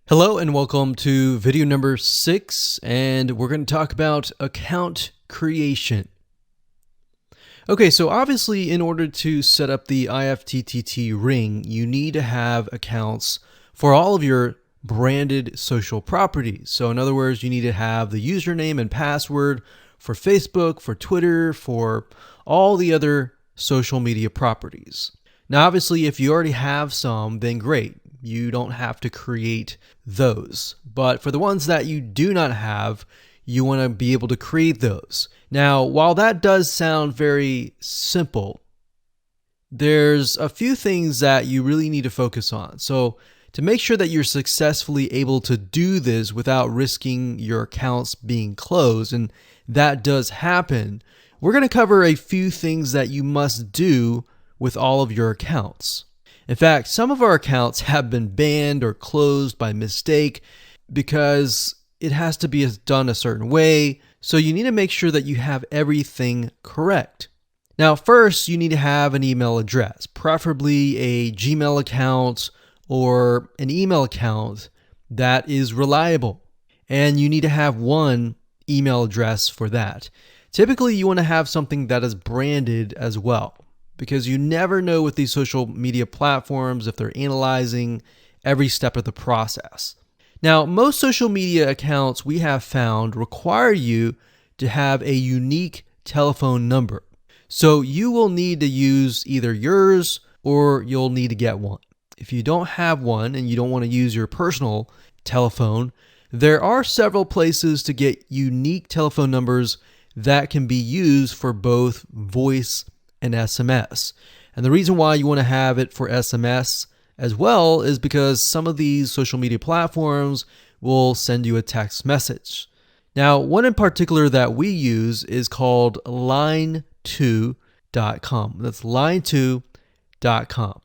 Hello and welcome to video number 6, and we're going to talk about account creation. Okay, so obviously in order to set up the IFTTT ring, you need to have accounts for all of your branded social properties. So in other words, you need to have the username and password for Facebook, for Twitter, for all the other social media properties. Now, obviously, if you already have some, then great. You don't have to create those. But for the ones that you do not have, you want to be able to create those. Now, while that does sound very simple, there's a few things that you really need to focus on. So to make sure that you're successfully able to do this without risking your accounts being closed, and that does happen, we're going to cover a few things that you must do with all of your accounts. In fact, some of our accounts have been banned or closed by mistake because it has to be done a certain way. So you need to make sure that you have everything correct. Now, first, you need to have an email address, preferably a Gmail account or an email account that is reliable. And you need to have one email address for that. Typically, you want to have something that is branded as well, because you never know with these social media platforms if they're analyzing every step of the process. Now, most social media accounts we have found require you to have a unique telephone number. So you will need to use either yours or you'll need to get one. If you don't have one and you don't want to use your personal telephone, there are several places to get unique telephone numbers that can be used for both voice and SMS. And the reason why you want to have it for SMS as well is because some of these social media platforms will send you a text message. Now, one in particular that we use is called line2.com. That's line2.com.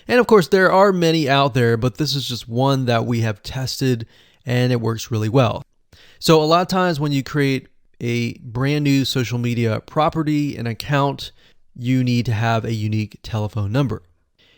And of course, there are many out there, but this is just one that we have tested and it works really well. So a lot of times when you create a brand new social media property, an account, you need to have a unique telephone number.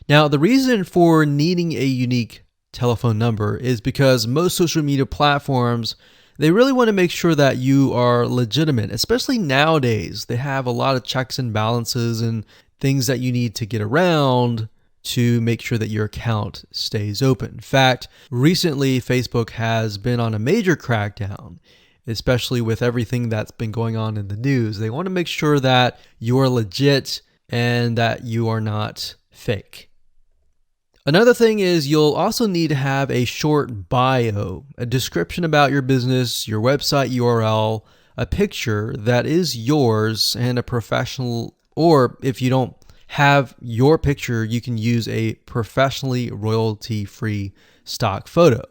Now, the reason for needing a unique telephone number is because most social media platforms, they really want to make sure that you are legitimate, especially nowadays. They have a lot of checks and balances and things that you need to get around to make sure that your account stays open. In fact, recently, Facebook has been on a major crackdown, especially with everything that's been going on in the news. They want to make sure that you are legit and that you are not fake. Another thing is you'll also need to have a short bio, a description about your business, your website URL, a picture that is yours, and a professional, or if you don't have your picture, you can use a professionally royalty-free stock photo.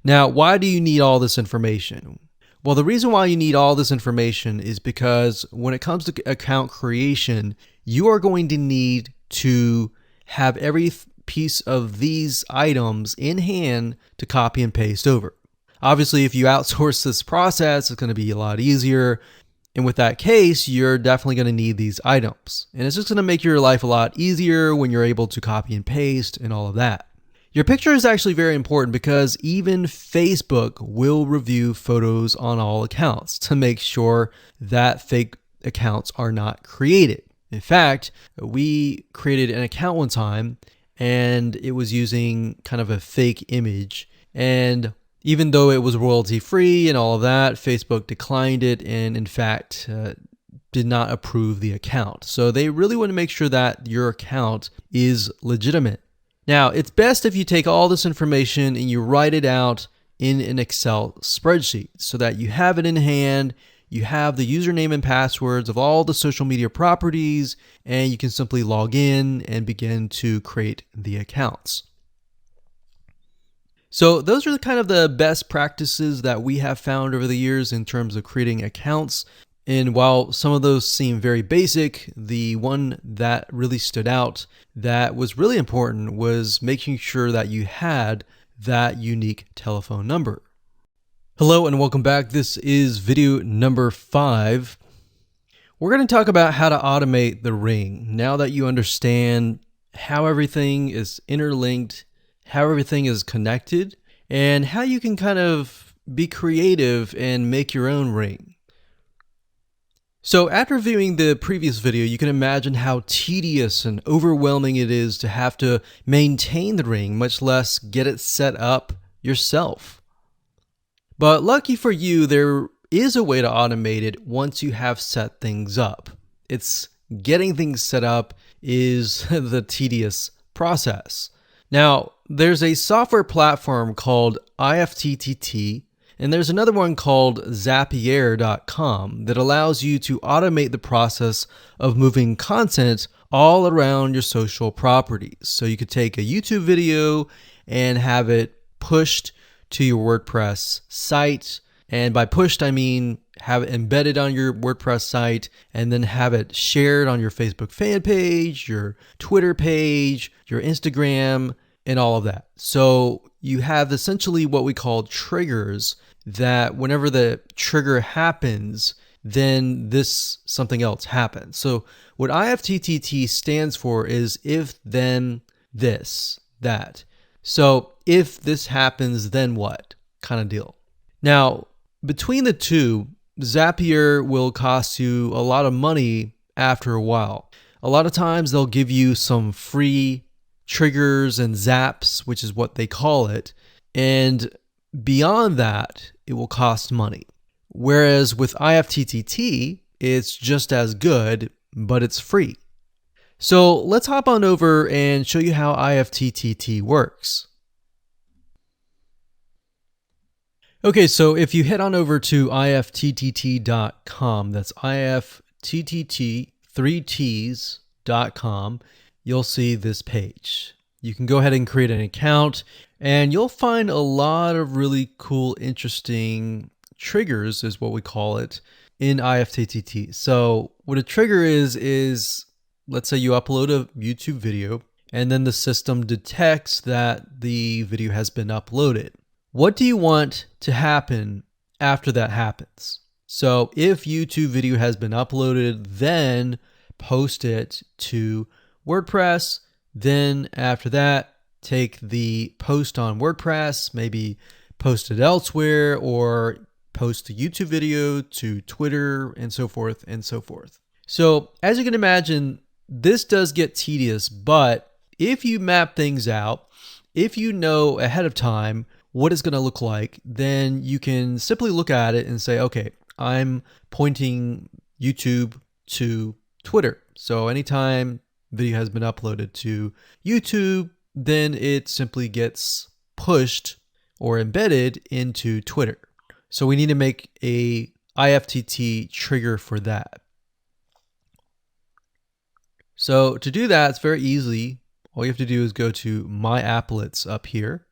Now, why do you need all this information? Well, the reason why you need all this information is because when it comes to account creation, you are going to need to have every piece of these items in hand to copy and paste over. Obviously, if you outsource this process, it's going to be a lot easier. And with that case, you're definitely going to need these items. And it's just going to make your life a lot easier when you're able to copy and paste and all of that. Your picture is actually very important because even Facebook will review photos on all accounts to make sure that fake accounts are not created. In fact, we created an account one time and it was using kind of a fake image. And even though it was royalty free and all of that, Facebook declined it and in fact did not approve the account. So they really want to make sure that your account is legitimate. Now, it's best if you take all this information and you write it out in an Excel spreadsheet so that you have it in hand, you have the username and passwords of all the social media properties, and you can simply log in and begin to create the accounts. So those are kind of the best practices that we have found over the years in terms of creating accounts. And while some of those seem very basic, the one that really stood out that was really important was making sure that you had that unique telephone number. Hello and welcome back. This is video number 5. We're going to talk about how to automate the ring. Now that you understand how everything is interlinked, how everything is connected, and how you can kind of be creative and make your own ring. So after viewing the previous video, you can imagine how tedious and overwhelming it is to have to maintain the ring, much less get it set up yourself. But lucky for you, there is a way to automate it once you have set things up. It's getting things set up is the tedious process. Now, there's a software platform called IFTTT, and there's another one called Zapier.com that allows you to automate the process of moving content all around your social properties. So you could take a YouTube video and have it pushed to your WordPress site. And by pushed, I mean have it embedded on your WordPress site and then have it shared on your Facebook fan page, your Twitter page, your Instagram, and all of that. So you have essentially what we call triggers that whenever the trigger happens, then something else happens. So what IFTTT stands for is if, then, this, that. So if this happens, then what kind of deal. Now, between the two, Zapier will cost you a lot of money after a while. A lot of times they'll give you some free triggers and zaps, which is what they call it. And beyond that, it will cost money. Whereas with IFTTT, it's just as good, but it's free. So let's hop on over and show you how IFTTT works. Okay, so if you head on over to ifttt.com, that's ifttt3ts.com, you'll see this page. You can go ahead and create an account, and you'll find a lot of really cool, interesting triggers, is what we call it, in IFTTT. So what a trigger is let's say you upload a YouTube video, and then the system detects that the video has been uploaded. What do you want to happen after that happens? So if YouTube video has been uploaded, then post it to WordPress. Then after that, take the post on WordPress, maybe post it elsewhere, or post the YouTube video to Twitter, and so forth and so forth. So as you can imagine, this does get tedious, but if you map things out, if you know ahead of time what it's going to look like, then you can simply look at it and say, okay, I'm pointing YouTube to Twitter. So anytime video has been uploaded to YouTube, then it simply gets pushed or embedded into Twitter. So we need to make a IFTTT trigger for that. So to do that, it's very easy. All you have to do is go to My Applets up here,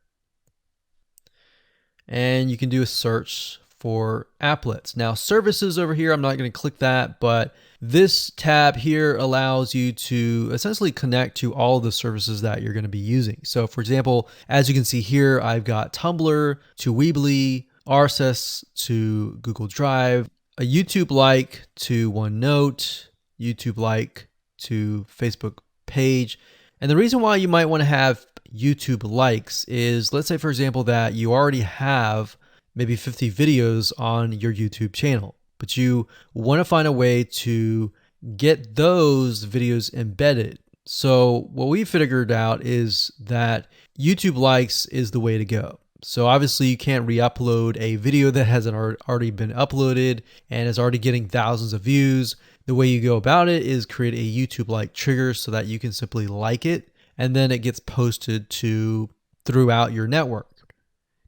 and you can do a search for applets. Now services over here, I'm not going to click that, but this tab here allows you to essentially connect to all of the services that you're going to be using. So for example, as you can see here, I've got Tumblr to Weebly, RSS to Google Drive, a YouTube like to OneNote, YouTube like to Facebook page. And the reason why you might want to have YouTube likes is, let's say for example that you already have maybe 50 videos on your YouTube channel, but you want to find a way to get those videos embedded. So what we figured out is that YouTube likes is the way to go. So obviously you can't re-upload a video that hasn't already been uploaded and is already getting thousands of views. The way you go about it is create a YouTube like trigger so that you can simply like it, and then it gets posted to throughout your network.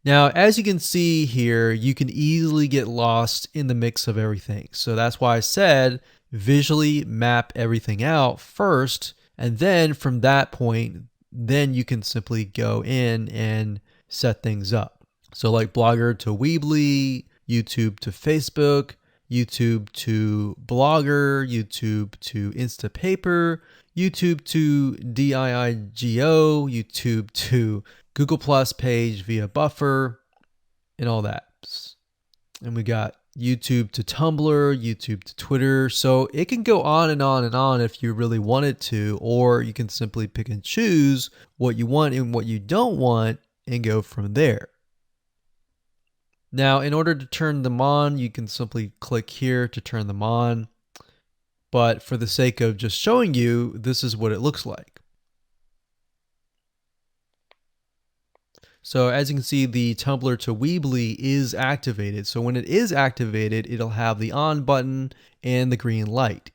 Now, as you can see here, you can easily get lost in the mix of everything. So that's why I said visually map everything out first, and then from that point, then you can simply go in and set things up. So like Blogger to Weebly, YouTube to Facebook, YouTube to Blogger, YouTube to Instapaper, YouTube to DIIGO, YouTube to Google Plus page via Buffer, and all that. And we got YouTube to Tumblr, YouTube to Twitter. So it can go on and on and on if you really wanted to, or you can simply pick and choose what you want and what you don't want and go from there. Now, in order to turn them on, you can simply click here to turn them on. But for the sake of just showing you, this is what it looks like. So as you can see, the Tumblr to Weebly is activated. So when it is activated, it'll have the on button and the green light.